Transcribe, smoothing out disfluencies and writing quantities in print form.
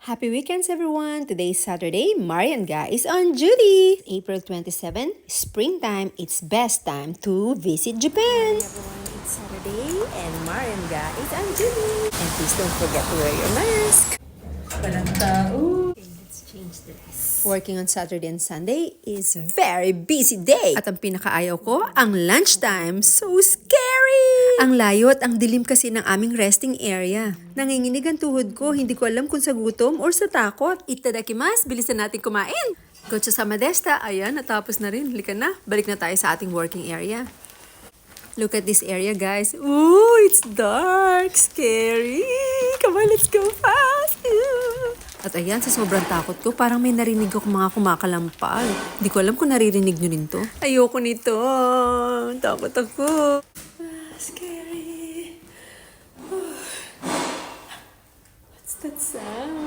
Happy weekends, everyone! Today's Saturday, Marianga is on duty! April 27, springtime, it's best time to visit Japan! Hi everyone, it's Saturday and Marianga is on duty! And please don't forget to wear your mask! Walang tao! Okay, let's change this. Working on Saturday and Sunday is very busy day! At ang pinakaayaw ko, ang lunchtime. So scary! Ang layo at ang dilim kasi ng aming resting area. Nanginginig ang tuhod ko, hindi ko alam kung sa gutom or sa takot. Itadakimasu, bilisan natin kumain! Kotse sa Madesta, ayan, natapos na rin. Halika na, balik na tayo sa ating working area. Look at this area, guys. Ooh, it's dark, scary. Come on, let's go fast. Ooh. At ayan, sa sobrang takot ko, parang may narinig ako mga kumakalampal. Hindi ko alam kung naririnig nyo rin to. Ayoko nito. Takot ako. Scary. What's that sound?